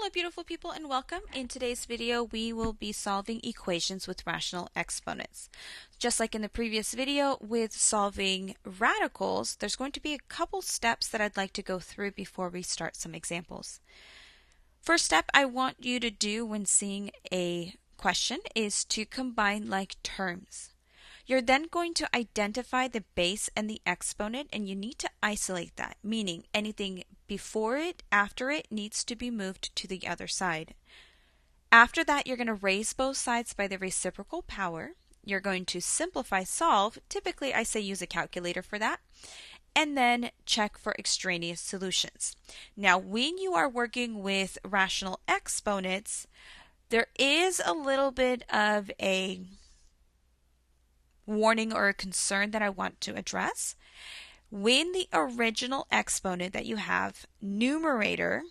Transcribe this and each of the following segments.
Hello beautiful people and welcome. In today's video we will be solving equations with rational exponents. Just like in the previous video with solving radicals, there's going to be a couple steps that I'd like to go through before we start some examples. First step I want you to do when seeing a question is to combine like terms. You're then going to identify the base and the exponent, and you need to isolate that, meaning anything before it, after it, needs to be moved to the other side. After that, you're going to raise both sides by the reciprocal power. You're going to simplify solve. Typically, I say use a calculator for that. And then check for extraneous solutions. Now, when you are working with rational exponents, there is a little bit of a warning or a concern that I want to address. When the original exponent that you have, numerator,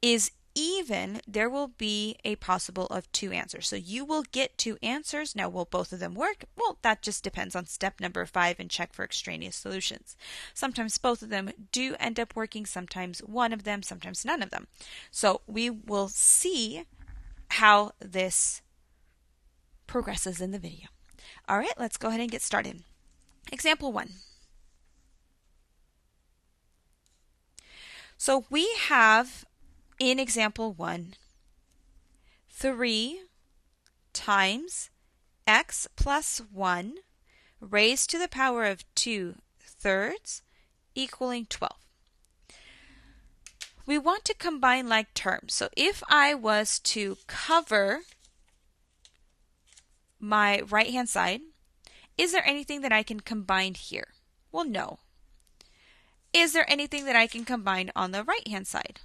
is even, there will be a possible of two answers. So you will get two answers. Now, will both of them work? Well, that just depends on step number 5 and check for extraneous solutions. Sometimes both of them do end up working, sometimes one of them, sometimes none of them. So we will see how this progresses in the video. All right, let's go ahead and get started. Example 1. So we have in example 1, 3 times x plus 1 raised to the power of 2/3 equaling 12. We want to combine like terms. So if I was to cover my right-hand side, is there anything that I can combine here? Well, no. Is there anything that I can combine on the right-hand side?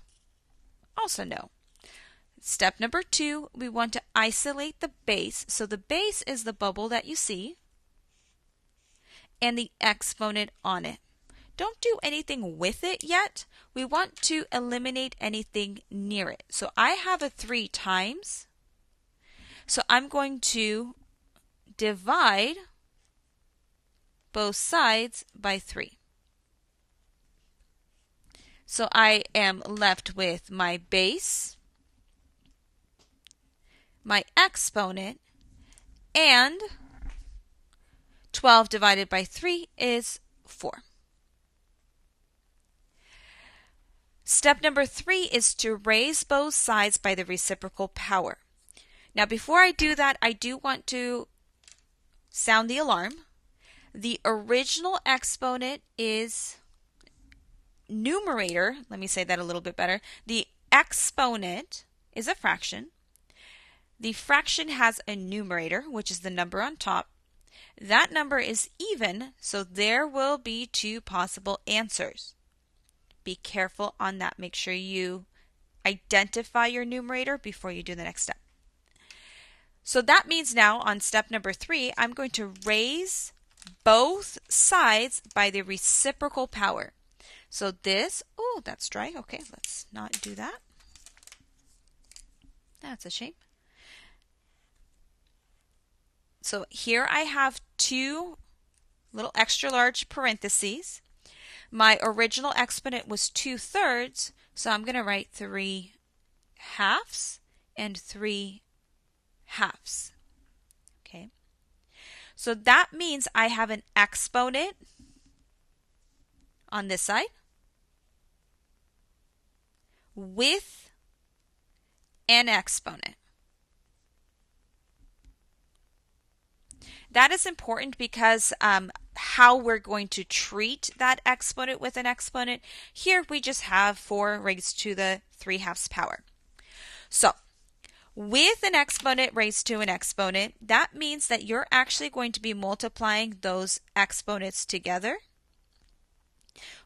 Also no. Step number 2, we want to isolate the base. So the base is the bubble that you see and the exponent on it. Don't do anything with it yet. We want to eliminate anything near it. So I have a 3 times. So I'm going to divide both sides by 3. So I am left with my base, my exponent, and 12 divided by 3 is 4. Step number 3 is to raise both sides by the reciprocal power. Now before I do that, I do want to sound the alarm. The original exponent is numerator. Let me say that a little bit better. The exponent is a fraction. The fraction has a numerator, which is the number on top. That number is even, so there will be two possible answers. Be careful on that. Make sure you identify your numerator before you do the next step. So that means now on step number 3, I'm going to raise both sides by the reciprocal power. So this, oh, that's dry. Okay, let's not do that. That's a shame. So here I have 2 little extra large parentheses. My original exponent was 2/3, so I'm going to write 3/2 and 3/2. Okay. So that means I have an exponent on this side with an exponent. That is important because how we're going to treat that exponent with an exponent. Here we just have 4 raised to the 3/2 power. So with an exponent raised to an exponent, that means that you're actually going to be multiplying those exponents together,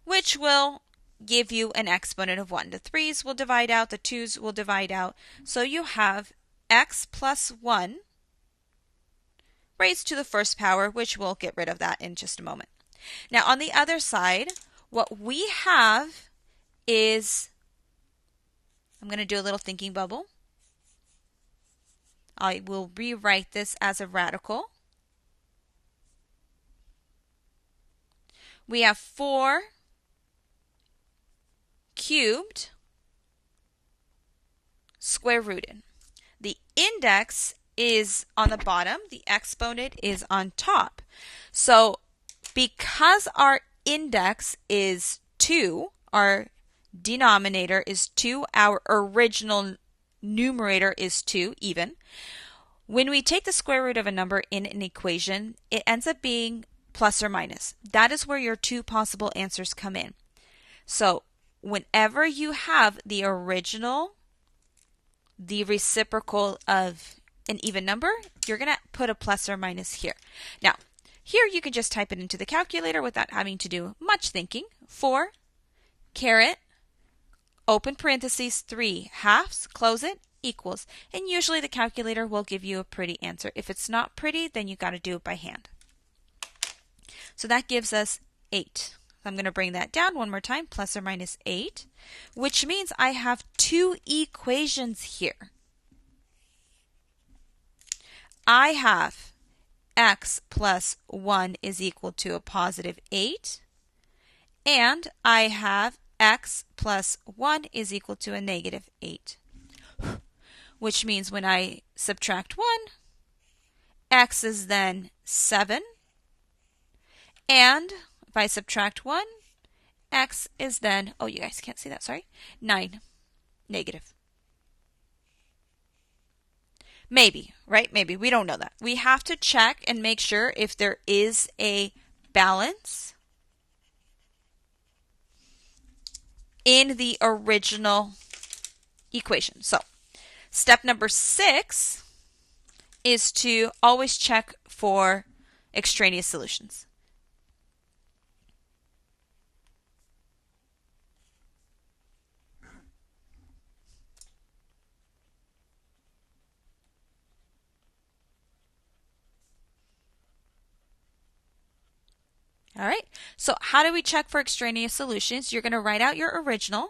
which will give you an exponent of 1. The 3's will divide out, the 2's will divide out. So you have x plus 1 raised to the first power, which we'll get rid of that in just a moment. Now on the other side, what we have is, I'm going to do a little thinking bubble. I will rewrite this as a radical. We have 4 cubed square rooted. The index is on the bottom, the exponent is on top. So because our index is 2, our denominator is 2, our original numerator is 2, even. When we take the square root of a number in an equation, it ends up being plus or minus. That is where your two possible answers come in. So whenever you have the original, the reciprocal of an even number, you're going to put a plus or minus here. Now, here you can just type it into the calculator without having to do much thinking. 4, caret, open parentheses, 3 halves, close it, equals. And usually the calculator will give you a pretty answer. If it's not pretty, then you got to do it by hand. So that gives us 8. I'm going to bring that down one more time, plus or minus 8, which means I have two equations here. I have x plus 1 is equal to a positive 8, and I have x plus 1 is equal to a negative 8, which means when I subtract 1, x is then 7, and if I subtract 1, x is then, oh, you guys can't see that, sorry, 9, negative. Maybe, right? Maybe. We don't know that. We have to check and make sure if there is a balance in the original equation. So, step number 6 is to always check for extraneous solutions. All right, so how do we check for extraneous solutions? You're going to write out your original.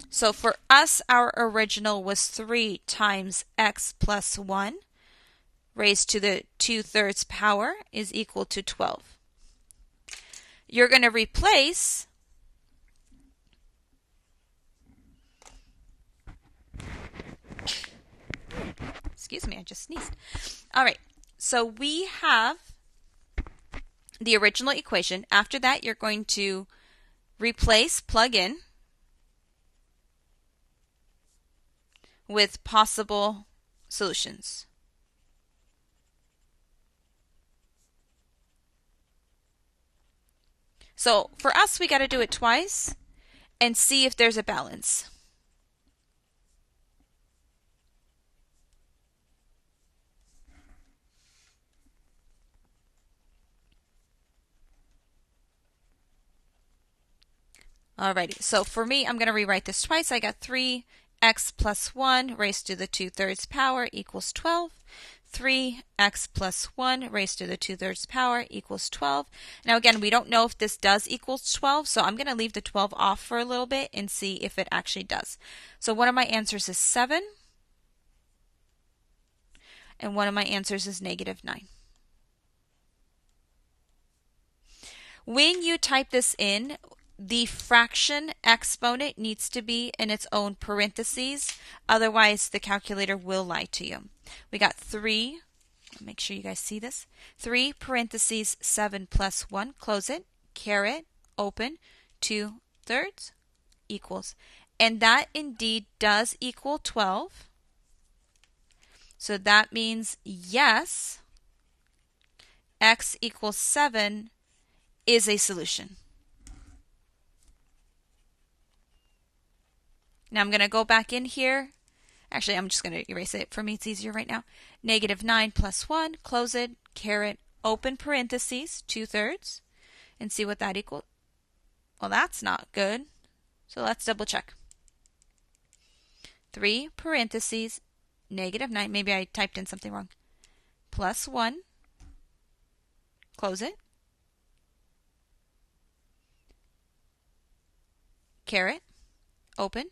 So for us, our original was 3 times x plus 1 raised to the 2/3 power is equal to 12. You're going to replace excuse me, I just sneezed. All right, so we have the original equation. After that, you're going to replace, plug in with possible solutions. So for us, we got to do it twice and see if there's a balance. Alrighty, so for me, I'm going to rewrite this twice. I got 3x plus 1 raised to the 2/3 power equals 12. 3x plus 1 raised to the 2/3 power equals 12. Now again, we don't know if this does equal 12, so I'm going to leave the 12 off for a little bit and see if it actually does. So one of my answers is 7, and one of my answers is negative 9. When you type this in, the fraction exponent needs to be in its own parentheses, otherwise the calculator will lie to you. We got 3, make sure you guys see this, 3 parentheses 7 plus 1, close it, caret, open, 2/3 equals. And that indeed does equal 12. So that means yes, x equals 7 is a solution. Now I'm going to go back in here. Actually, I'm just going to erase it. For me, it's easier right now. Negative 9 plus 1, close it, caret, open parentheses, 2/3, and see what that equals. Well, that's not good. So let's double check. 3 parentheses, negative 9, maybe I typed in something wrong, plus 1, close it, caret, open,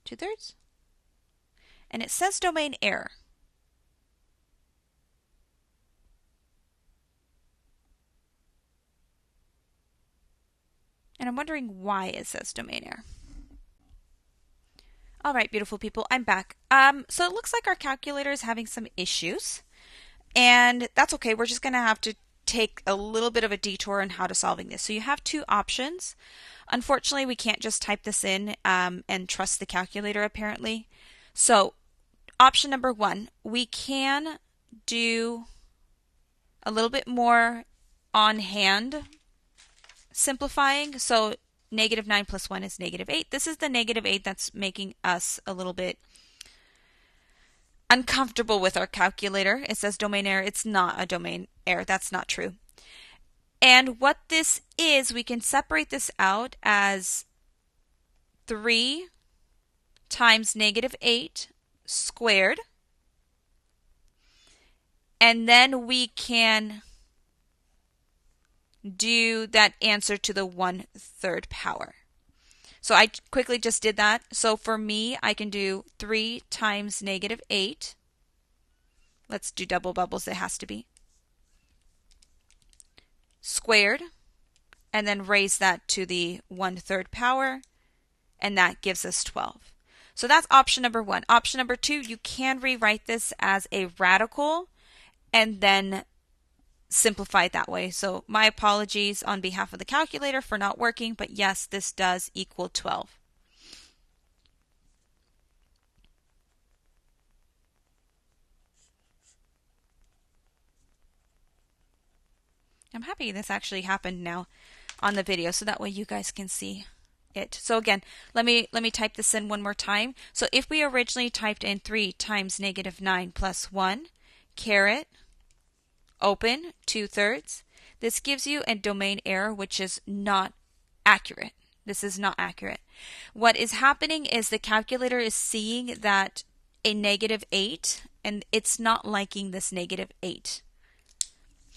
2/3. And it says domain error. And I'm wondering why it says domain error. All right, beautiful people, I'm back. So it looks like our calculator is having some issues, and that's okay. We're just going to have to take a little bit of a detour on how to solving this. So you have two options. Unfortunately, we can't just type this in and trust the calculator apparently. So option number one, we can do a little bit more on hand simplifying. So -9 plus 1 is -8. This is the -8 that's making us a little bit uncomfortable with our calculator. It says domain error. It's not a domain error. That's not true. And what this is, we can separate this out as 3 times -8 squared. And then we can do that answer to the 1/3 power. So I quickly just did that. So for me, I can do 3 times -8. Let's do double bubbles, it has to be. Squared, and then raise that to the 1/3 power, and that gives us 12. So that's option number one. Option number two, you can rewrite this as a radical and then simplify it that way. So my apologies on behalf of the calculator for not working, but yes, this does equal 12. I'm happy this actually happened now on the video, so that way you guys can see it. So again, let me type this in one more time. So if we originally typed in 3 times -9 plus 1, caret, open, 2/3, this gives you a domain error, which is not accurate. This is not accurate. What is happening is the calculator is seeing that a -8, and it's not liking this -8.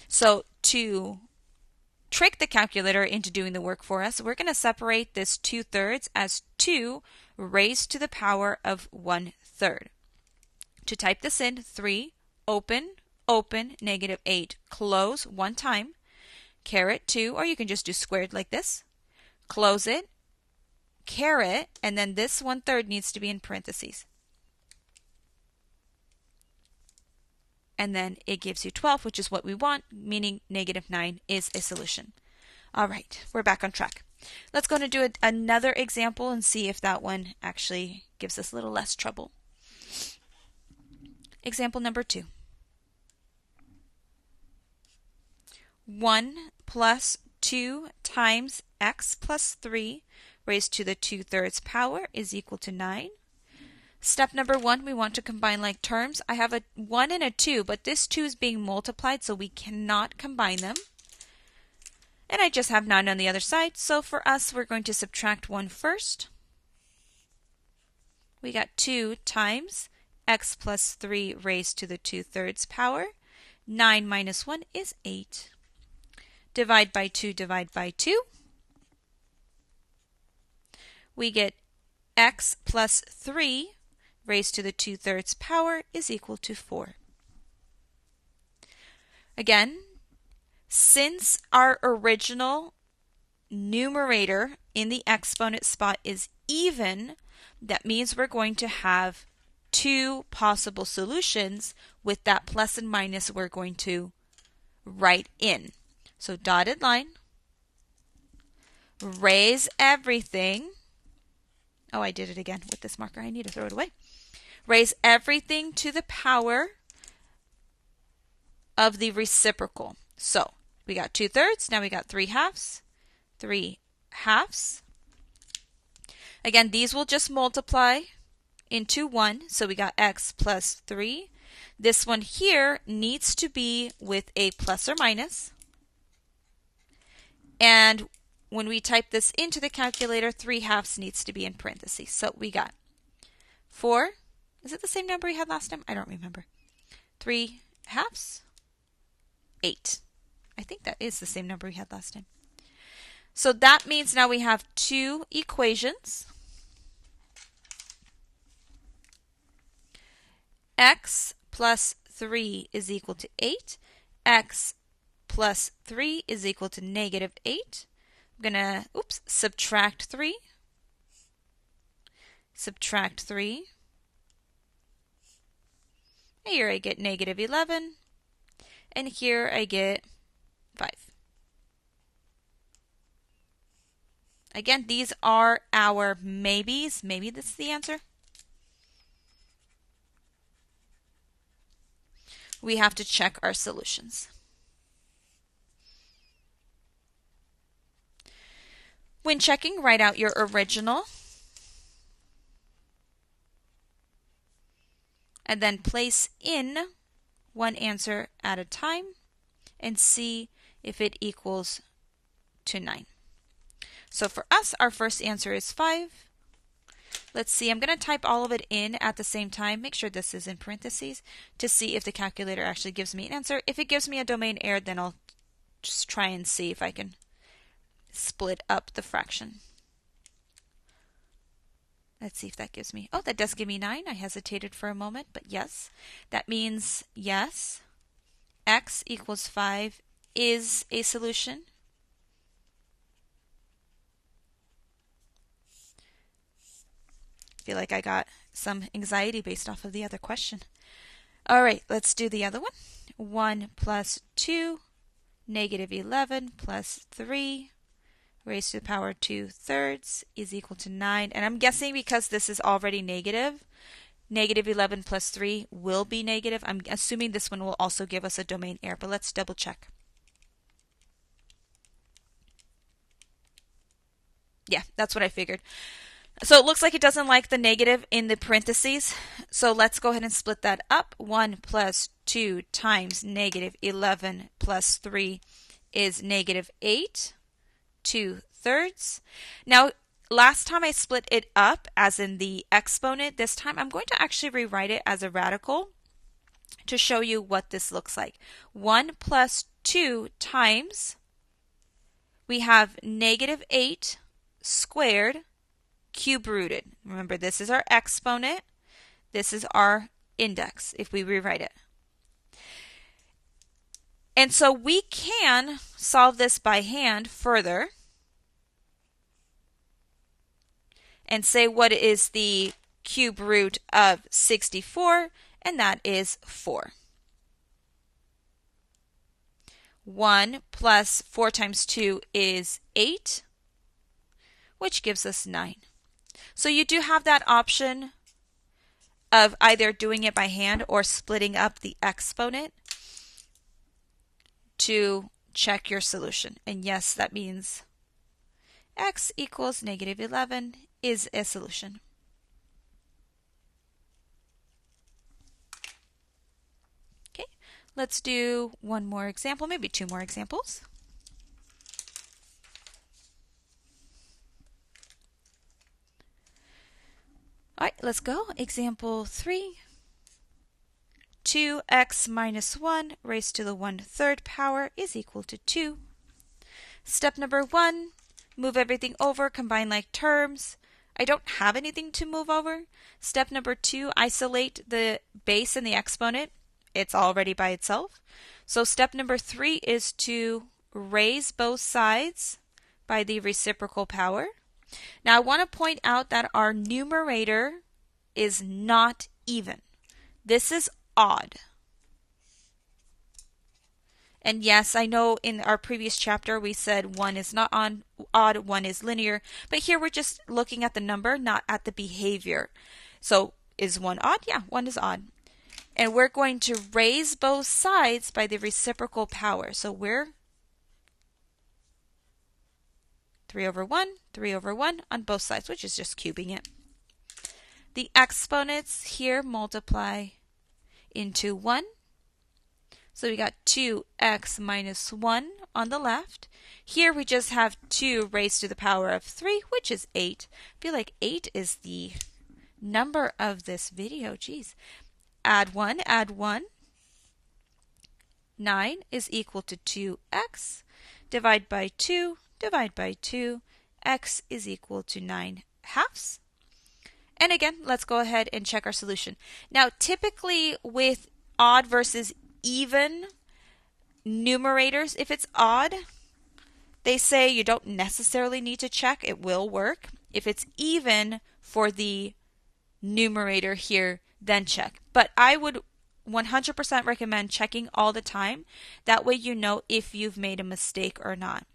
So to trick the calculator into doing the work for us, we're going to separate this 2/3 as 2 raised to the power of 1/3. To type this in, 3, open, open, -8, close one time, caret 2, or you can just do squared like this, close it, caret, and then this 1/3 needs to be in parentheses. And then it gives you 12, which is what we want, meaning -9 is a solution. All right, we're back on track. Let's go and do another example and see if that one actually gives us a little less trouble. Example number 2. 1 plus 2 times x plus 3 raised to the 2/3 power is equal to 9. Step number 1, we want to combine like terms. I have a 1 and a 2, but this 2 is being multiplied, so we cannot combine them. And I just have 9 on the other side, so for us, we're going to subtract 1 first. We got 2 times x plus 3 raised to the 2/3 power. 9 minus 1 is 8. Divide by 2, divide by 2. We get x plus 3 raised to the 2/3 power is equal to 4. Again, since our original numerator in the exponent spot is even, that means we're going to have two possible solutions with that plus and minus we're going to write in. So dotted line, raise everything. Oh, I did it again with this marker. I need to throw it away. Raise everything to the power of the reciprocal. So we got 2/3. Now we got 3/2. 3/2. Again, these will just multiply into 1. So we got x plus 3. This one here needs to be with a plus or minus. And when we type this into the calculator, 3/2 needs to be in parentheses. So we got 4. Is it the same number we had last time? I don't remember. 3/2. 8. I think that is the same number we had last time. So that means now we have two equations. X plus 3 is equal to 8. X plus 3 is equal to -8. I'm going to, subtract 3. Subtract 3. Here I get negative 11. And here I get 5. Again, these are our maybes. Maybe this is the answer. We have to check our solutions. When checking, write out your original and then place in one answer at a time and see if it equals to 9. So for us, our first answer is 5. Let's see, I'm going to type all of it in at the same time. Make sure this is in parentheses to see if the calculator actually gives me an answer. If it gives me a domain error, then I'll just try and see if I can split up the fraction. Let's see if that gives me, oh, that does give me 9. I hesitated for a moment, but yes. That means yes, x equals 5 is a solution. I feel like I got some anxiety based off of the other question. All right, let's do the other one. 1 plus 2, negative 11 plus 3 raised to the power 2/3 is equal to 9. And I'm guessing because this is already negative, negative 11 plus 3 will be negative. I'm assuming this one will also give us a domain error, but let's double check. Yeah, that's what I figured. So it looks like it doesn't like the negative in the parentheses. So let's go ahead and split that up. 1 plus 2 times negative 11 plus 3 is negative 8. 2/3. Now, last time I split it up as in the exponent. This time I'm going to actually rewrite it as a radical to show you what this looks like. 1 plus 2 times, we have negative 8 squared cube rooted. Remember, this is our exponent. This is our index if we rewrite it. And so we can solve this by hand further and say what is the cube root of 64, and that is 4. 1 plus 4 times 2 is 8, which gives us 9. So you do have that option of either doing it by hand or splitting up the exponent to check your solution. And yes, that means x equals negative 11 is a solution. Okay, let's do one more example, maybe 2 more examples. All right, let's go. Example 3. 2x minus 1 raised to the 1/3 power is equal to 2. Step number 1, move everything over, combine like terms. I don't have anything to move over. Step number 2, isolate the base and the exponent. It's already by itself. So step number 3 is to raise both sides by the reciprocal power. Now I want to point out that our numerator is not even. This is odd. And yes, I know in our previous chapter we said 1 is not odd, 1 is linear, but here we're just looking at the number, not at the behavior. So is 1 odd? Yeah, 1 is odd. And we're going to raise both sides by the reciprocal power. So we're 3 over 1 on both sides, which is just cubing it. The exponents here multiply into 1. So we got 2x minus 1 on the left. Here we just have 2 raised to the power of 3, which is 8. I feel like 8 is the number of this video. Geez. Add 1, add 1. 9 is equal to 2x. Divide by 2, divide by 2. X is equal to 9/2. And again, let's go ahead and check our solution. Now, typically with odd versus even numerators, if it's odd, They say you don't necessarily need to check. It will work. If it's even for the numerator here, then check. But I would 100% recommend checking all the time. That way you know if you've made a mistake or not.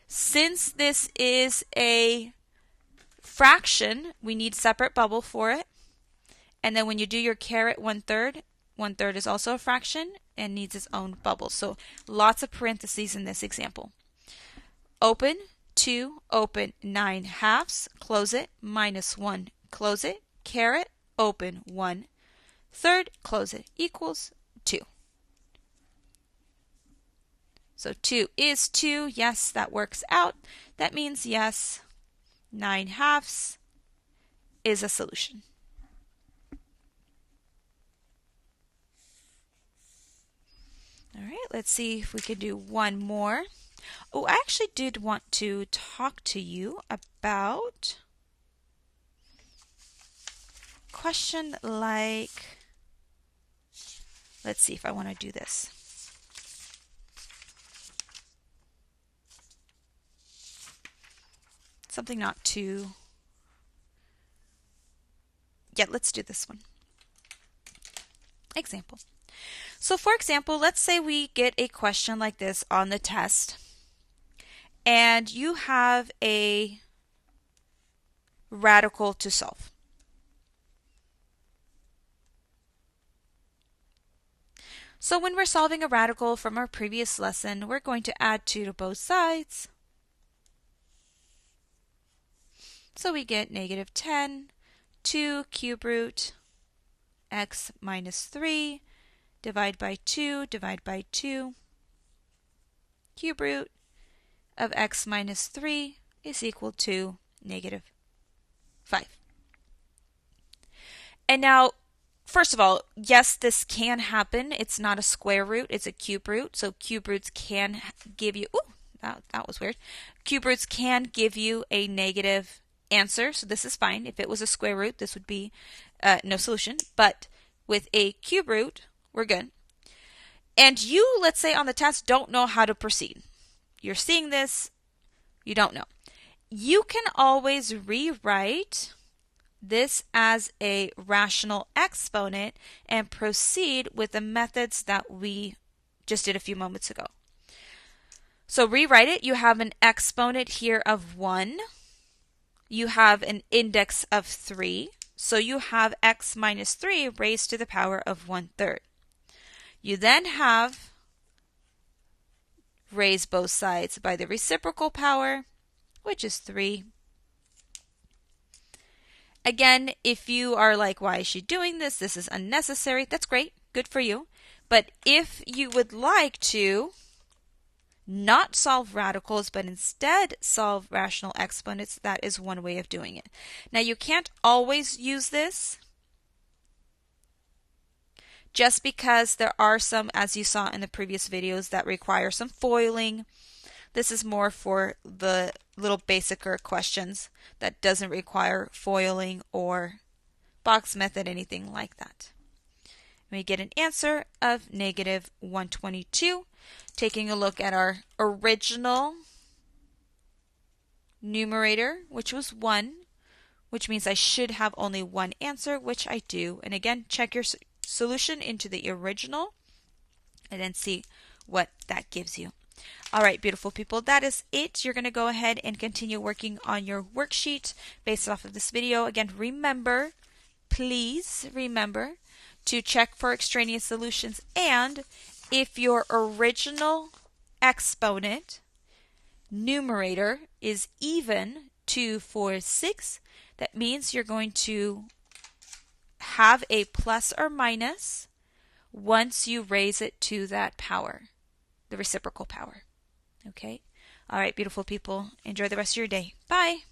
Since this is a fraction, we need separate bubble for it. And then when you do your caret 1/3, 1/3 is also a fraction and needs its own bubble. So lots of parentheses in this example. Open 2, open 9/2, close it, -1, close it, caret, open 1/3, close it, equals 2. So 2 is 2. Yes, that works out. That means yes, 9/2 is a solution. All right, let's see if we can do one more. Oh, I actually did want to talk to you about a question like, let's see if I want to do this. Something not too, yeah, let's do this one. Example. So for example, let's say we get a question like this on the test, and you have a radical to solve. So when we're solving a radical from our previous lesson, we're going to add 2 to both sides. So we get -10, 2 cube root x minus 3, divide by 2, divide by 2, cube root of x minus 3 is equal to -5. And now, first of all, yes, this can happen. It's not a square root, it's a cube root. So cube roots can give you, ooh, that was weird. Cube roots can give you a negative answer, so this is fine. If it was a square root, this would be no solution. But with a cube root, we're good. And you, let's say on the test, don't know how to proceed. You're seeing this, you don't know. You can always rewrite this as a rational exponent and proceed with the methods that we just did a few moments ago. So rewrite it. You have an exponent here of 1. You have an index of 3. So you have x minus 3 raised to the power of 1/3. You then have raise both sides by the reciprocal power, which is 3. Again, if you are like, why is she doing this? This is unnecessary. That's great. Good for you. But if you would like to not solve radicals, but instead solve rational exponents, that is one way of doing it. Now, you can't always use this, just because there are some, as you saw in the previous videos, that require some foiling. This is more for the little basicer questions that doesn't require foiling or box method, anything like that. We get an answer of -122. Taking a look at our original numerator, which was 1, which means I should have only one answer, which I do. And again, check your solution into the original and then see what that gives you. All right, beautiful people, that is it. You're going to go ahead and continue working on your worksheet based off of this video. Again, remember, please remember to check for extraneous solutions, and if your original exponent numerator is even 2, 4, 6, that means you're going to have a plus or minus once you raise it to that power, the reciprocal power. Okay? All right, beautiful people. Enjoy the rest of your day. Bye.